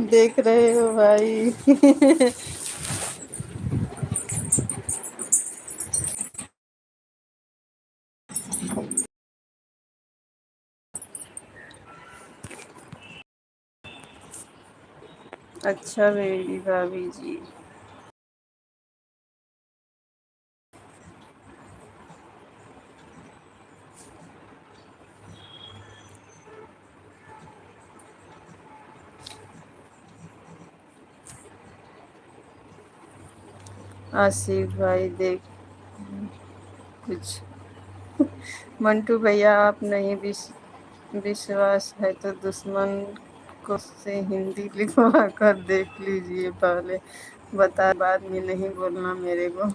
देख रहे हो भाई? अच्छा मेरी भाभी जी। आसिफ भाई देख कुछ। मंटू भैया आप नहीं विश्वास है तो दुश्मन को से हिंदी लिखवा कर देख लीजिए पहले, बता बाद में नहीं बोलना मेरे को।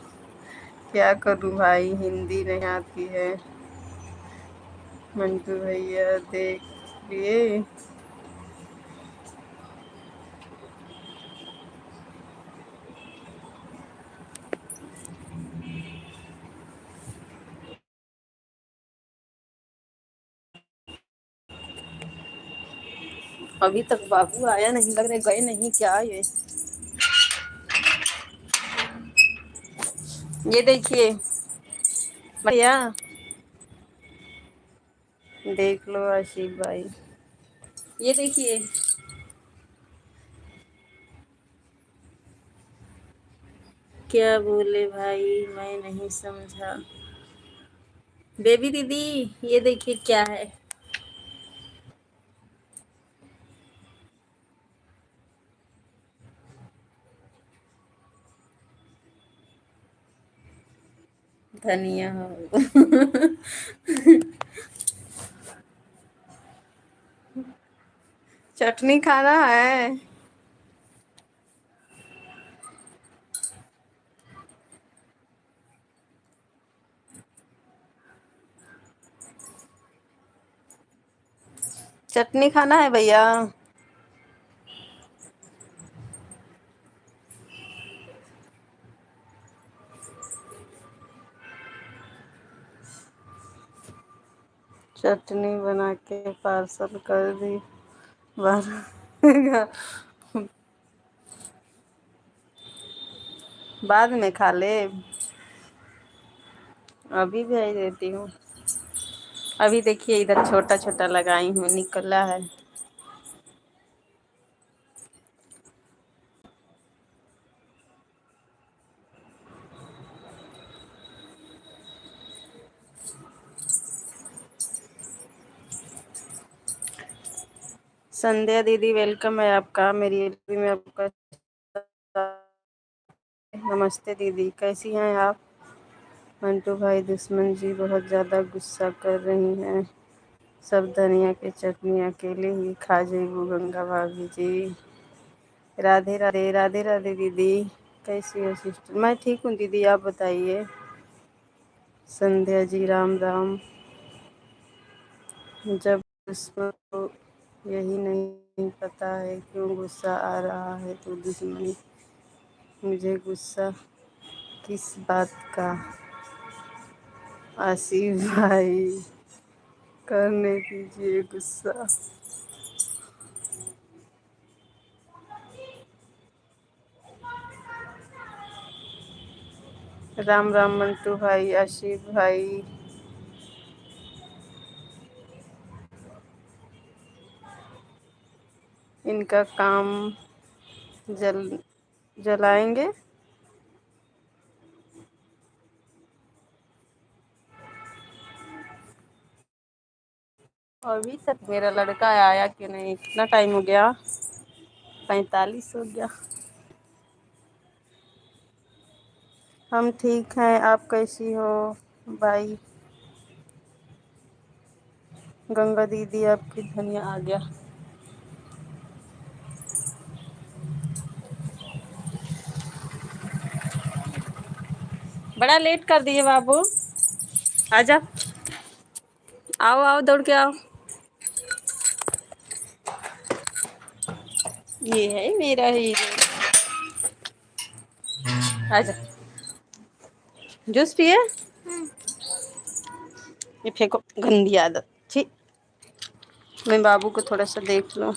क्या करूं भाई, हिंदी नहीं आती है। मंटू भैया देख लिए। अभी तक बाबू आया नहीं, लग रहा गए नहीं क्या ये। ये देखिए भैया, देख लो आशीष भाई, ये देखिए। क्या बोले भाई, मैं नहीं समझा। बेबी दीदी, ये देखिए क्या है। धनिया हो। चटनी खाना है। चटनी खाना है भैया। चटनी बना के पार्सल कर दी बाहर। बाद में खा ले। अभी भेज देती हूँ। अभी देखिए इधर छोटा छोटा लगाई हूँ, निकला है। संध्या दीदी वेलकम है आपका मेरी एलपी में आपका। नमस्ते दीदी, कैसी हैं आप? मंटू भाई दुश्मन जी बहुत ज़्यादा गुस्सा कर रही हैं, सब धनिया की चटनी अकेले ही खा जाइबू गंगा भाभी जी। राधे राधे, राधे राधे दीदी, कैसी हो सिस्टर? मैं ठीक हूँ दीदी, आप बताइए। संध्या जी राम राम। जब दुश्मन को यही नहीं पता है क्यों गुस्सा आ रहा है तो दुश्मनी, मुझे गुस्सा किस बात का? आसिफ भाई करने दीजिए गुस्सा। राम राम मंटू भाई, आसिफ भाई। इनका काम जल जलाएंगे। अभी तक मेरा लड़का आया कि नहीं? कितना टाइम हो गया? 45 हो गया। हम ठीक हैं, आप कैसी हो भाई? गंगा दीदी आपकी धनिया आ गया। बड़ा लेट कर दिए बाबू। आजा, आओ आओ दौड़ के आओ। ये है मेरा हीरो। आजा, जूस पिए। ये फेंको, गंदी आदत। छी, मैं बाबू को थोड़ा सा देख लूं।